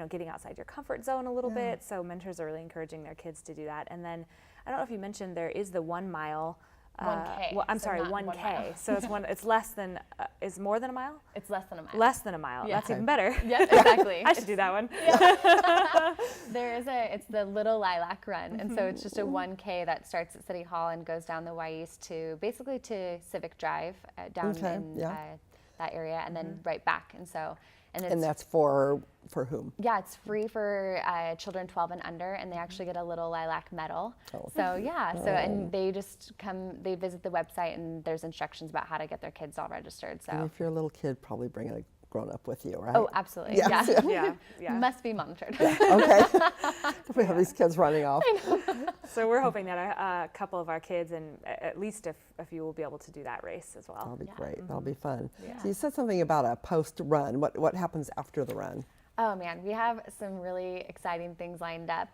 getting outside your comfort zone a little bit. So mentors are really encouraging their kids to do that. And then I don't know if you mentioned there is the 1 mile. 1K. I'm sorry, 1K. So it's it's less than, is more than a mile? It's less than a mile. Less than a mile. Yeah. That's even better. Yeah, exactly. I should do that one. Yeah. It's the Little Lilac Run. And so it's just a 1K that starts at City Hall and goes down the Y-East to basically to Civic Drive down in that area and then right back. And so, and that's for whom? Yeah, it's free for children 12 and under, and they actually get a little lilac medal. So and they just they visit the website, and there's instructions about how to get their kids all registered. So and if you're a little kid, probably bring a grown-up with you, right? Oh, absolutely. Yes. Yeah. Must be monitored. Okay. If we have these kids running off. So we're hoping that a couple of our kids and at least a few will be able to do that race as well. That'll be great. That'll be fun. Yeah. So you said something about a post-run. What happens after the run? Oh man, we have some really exciting things lined up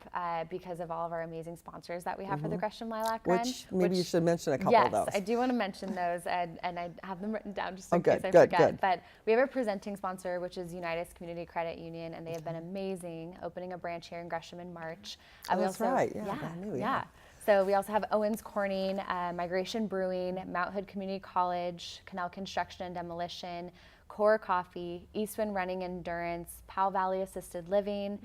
because of all of our amazing sponsors that we have for the Gresham Lilac Run. Maybe you should mention a couple of those. Yes, I do want to mention those, and I have them written down just in case I forget. Good. But we have a presenting sponsor, which is Unitas Community Credit Union, and they have been amazing, opening a branch here in Gresham in March. That's right. Yeah. So we also have Owens Corning, Migration Brewing, Mount Hood Community College, Canal Construction and Demolition, Core Coffee, Eastwind Running Endurance, Powell Valley Assisted Living,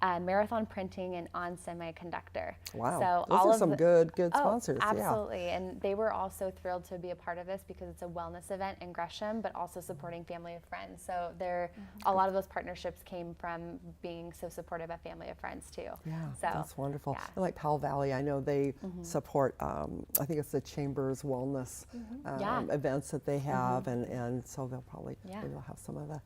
Marathon Printing, and On Semiconductor. Wow, so those are some good sponsors. Absolutely, and they were also thrilled to be a part of this because it's a wellness event in Gresham, but also supporting Family of Friends. So a lot of those partnerships came from being so supportive of Family of Friends too. Yeah, that's wonderful. Yeah. And like Powell Valley, I know they support, I think it's the Chamber's wellness events that they have, and so they'll probably maybe they'll have some of the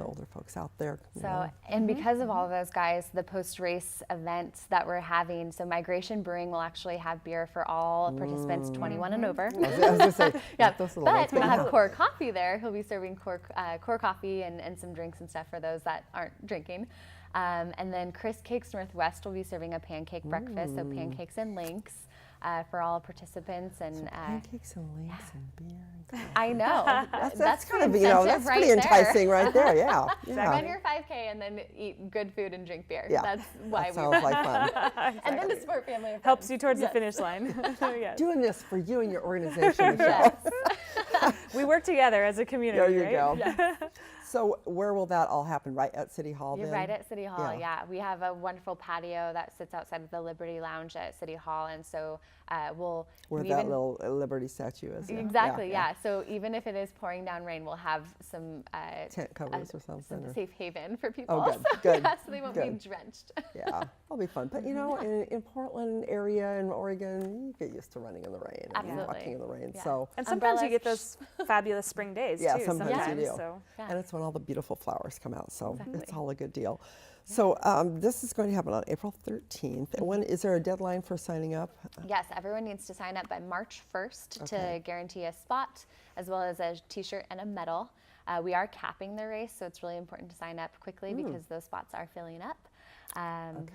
older folks out there. So, and because of all of those guys, the post-race events that we're having, so Migration Brewing will actually have beer for all participants 21 and over. I was going to say, but we'll have Core Coffee there. He'll be serving Core Coffee and some drinks and stuff for those that aren't drinking. And then Chris Cakes Northwest will be serving a pancake breakfast, so pancakes and links. For all participants and pancakes and links and beer. And I know. That's kind of that's pretty enticing right there. Yeah. Run your 5K and then eat good food and drink beer. Yeah. That's why sounds like fun. Exactly. And then to support Family and Friends. Helps you towards the finish line. Doing this for you and your organization, Michelle. We work together as a community. There you go. So where will that all happen? Right at City Hall You're then? right at City Hall, yeah. We have a wonderful patio that sits outside of the Liberty Lounge at City Hall, and so we'll... Where that little Liberty statue is. Exactly, yeah. So even if it is pouring down rain, we'll have some... tent covers or something. Some safe haven for people. Oh, good, good. Yeah, so they won't be drenched. Yeah, that'll be fun. But you know, in Portland area in Oregon, you get used to running in the rain and walking in the rain. Yeah. So and sometimes you get those fabulous spring days yeah, too. sometimes you do. So. Yeah. And it's when all the beautiful flowers come out, so Exactly. it's all a good deal. So this is going to happen on April 13th. When is there a deadline for signing up? Yes, everyone needs to sign up by March 1st to guarantee a spot, as well as a t-shirt and a medal. We are capping the race, so it's really important to sign up quickly because those spots are filling up,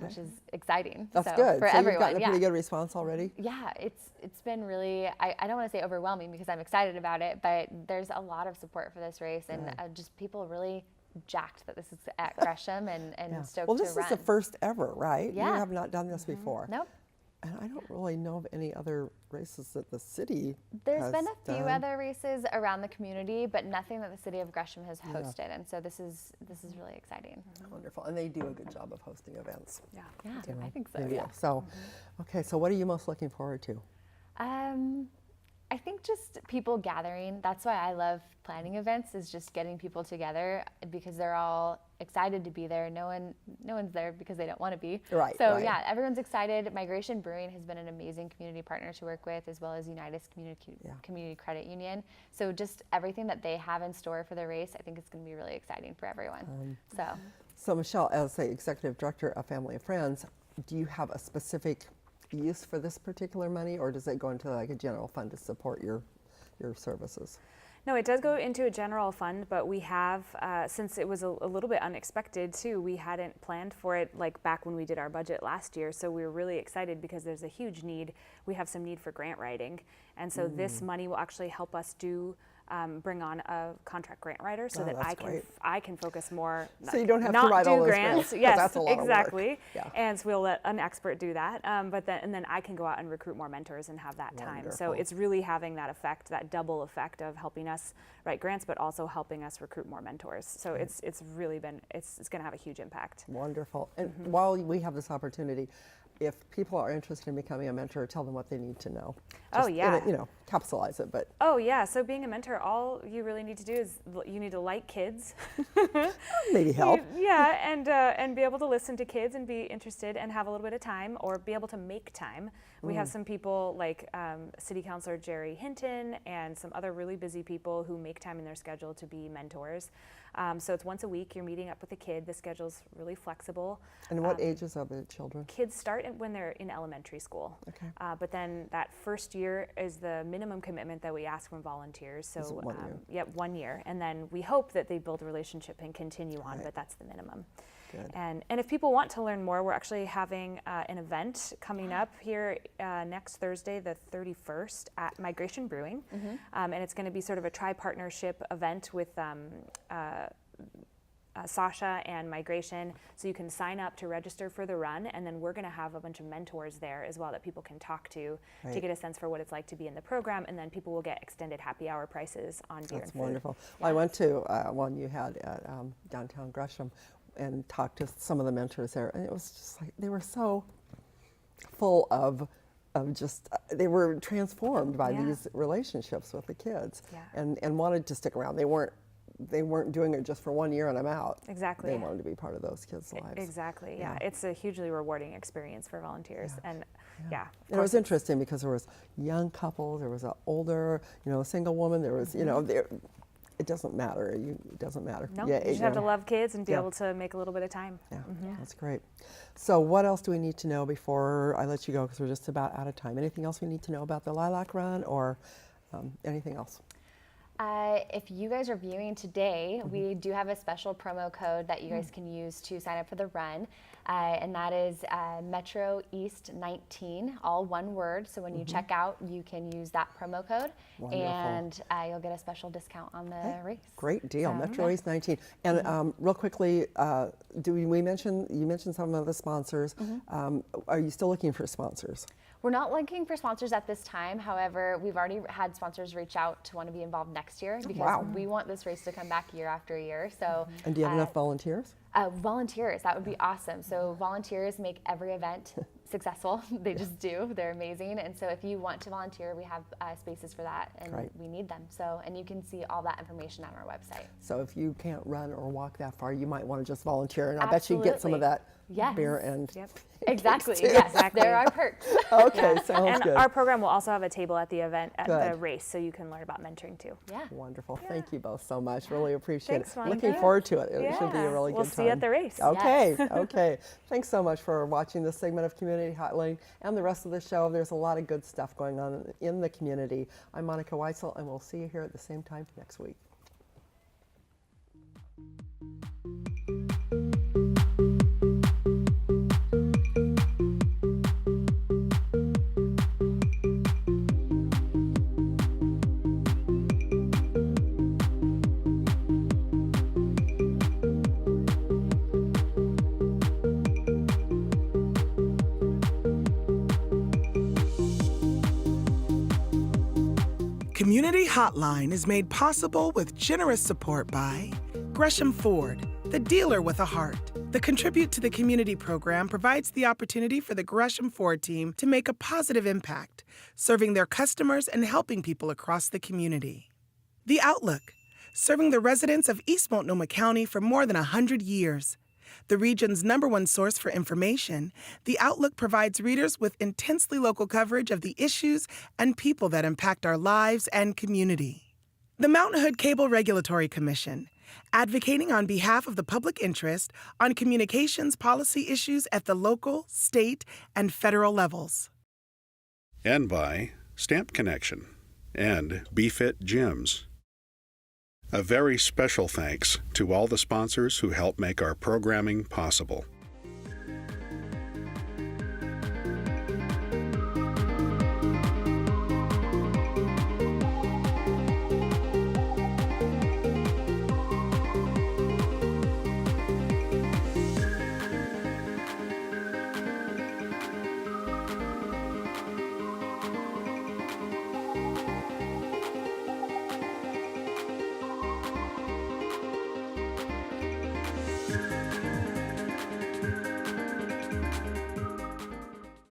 which is exciting. That's so good. For so everyone, you've gotten a pretty good response already? Yeah, it's been really, I don't want to say overwhelming because I'm excited about it, but there's a lot of support for this race, and just people really jacked that this is at Gresham and stoked to run. Well, this is the first ever, right? Yeah. You have not done this before. Nope. And I don't really know of any other races that the city There's been a few done. other races around the community, but nothing that the city of Gresham has hosted, and so this is really exciting. Wonderful, and they do a good job of hosting events. Yeah, I think so. They do. Yeah. So, okay, so what are you most looking forward to? I think just people gathering. That's why I love planning events, is just getting people together because they're all excited to be there. No one's there because they don't want to be. Right. So yeah, everyone's excited. Migration Brewing has been an amazing community partner to work with, as well as Unitas Community Credit Union. So just everything that they have in store for the race, I think it's going to be really exciting for everyone. So Michelle, as the executive director of Family and Friends, do you have a specific use for this particular money, or does it go into like a general fund to support your services? No, it does go into a general fund, but we have, since it was a little bit unexpected too, we hadn't planned for it like back when we did our budget last year, so we were really excited because there's a huge need. We have some need for grant writing, and so this money will actually help us bring on a contract grant writer so that I can focus more. So you don't have not to write do all those grants. grants. Yes, That's a lot exactly. Of work. Yeah. And so we'll let an expert do that. But then I can go out and recruit more mentors and have that time. So it's really having that effect, that double effect of helping us write grants, but also helping us recruit more mentors. So it's really been it's going to have a huge impact. Wonderful. And while we have this opportunity, if people are interested in becoming a mentor, tell them what they need to know. Just capsulize it, but. Oh yeah, so being a mentor, all you really need to do is you need to like kids. Maybe help. And be able to listen to kids and be interested and have a little bit of time, or be able to make time. We have some people like City Councilor Jerry Hinton and some other really busy people who make time in their schedule to be mentors. So it's once a week, you're meeting up with a kid. The schedule's really flexible. And what ages are the children? Kids start when they're in elementary school. Okay. But then that first year is the minimum commitment that we ask from volunteers. So 1 year? Yeah, 1 year. And then we hope that they build a relationship and continue on, but that's the minimum. Good. And if people want to learn more, we're actually having an event coming up here next Thursday, the 31st, at Migration Brewing. And it's going to be sort of a tri-partnership event with Sasha and Migration. So you can sign up to register for the run, and then we're going to have a bunch of mentors there as well that people can talk to get a sense for what it's like to be in the program, and then people will get extended happy hour prices on beer and food. That's wonderful. Well, I went to one you had at downtown Gresham and talked to some of the mentors there, and it was just like they were so full of just they were transformed by these relationships with the kids, and wanted to stick around. They weren't doing it just for 1 year and I'm out. Exactly. They wanted to be part of those kids' lives. Exactly. Yeah. It's a hugely rewarding experience for volunteers, and And it was interesting because there was young couples, there was an older, single woman, there was, it doesn't matter. It doesn't matter. No, you just have to love kids and be able to make a little bit of time. Yeah, that's great. So what else do we need to know before I let you go, because we're just about out of time? Anything else we need to know about the Lilac Run, or anything else? If you guys are viewing today, we do have a special promo code that you guys can use to sign up for the run, and that is MetroEast 19, all one word. So when you check out, you can use that promo code, and you'll get a special discount on the race. Great deal, MetroEast 19. And real quickly, you mentioned some of the sponsors. Are you still looking for sponsors? We're not looking for sponsors at this time. However, we've already had sponsors reach out to want to be involved next year because we want this race to come back year after year. So, and do you have enough volunteers? Volunteers, that would be awesome. So volunteers make every event successful. They just do. They're amazing. And so if you want to volunteer, we have spaces for that, and we need them. So, and you can see all that information on our website. So if you can't run or walk that far, you might want to just volunteer, and I bet you get some of that beer and exactly. Yes, there are perks. Okay, sounds and good. our program will also have a table at the event at the race, so you can learn about mentoring too. Yeah. Wonderful. Thank you both so much. Really appreciate Thanks, it. Monica. Looking forward to it. It should be a really good time. We'll see you at the race. Okay. Okay. Thanks so much for watching this segment of Community Hotline and the rest of the show. There's a lot of good stuff going on in the community. I'm Monica Weitzel, and we'll see you here at the same time next week. Community Hotline is made possible with generous support by Gresham Ford, the dealer with a heart. The Contribute to the Community program provides the opportunity for the Gresham Ford team to make a positive impact, serving their customers and helping people across the community. The Outlook, serving the residents of East Multnomah County for more than 100 years. The region's #1 source for information, The Outlook provides readers with intensely local coverage of the issues and people that impact our lives and community. The Mountain Hood Cable Regulatory Commission, advocating on behalf of the public interest on communications policy issues at the local, state, and federal levels. And by Stamp Connection and BeFit Gyms. A very special thanks to all the sponsors who help make our programming possible.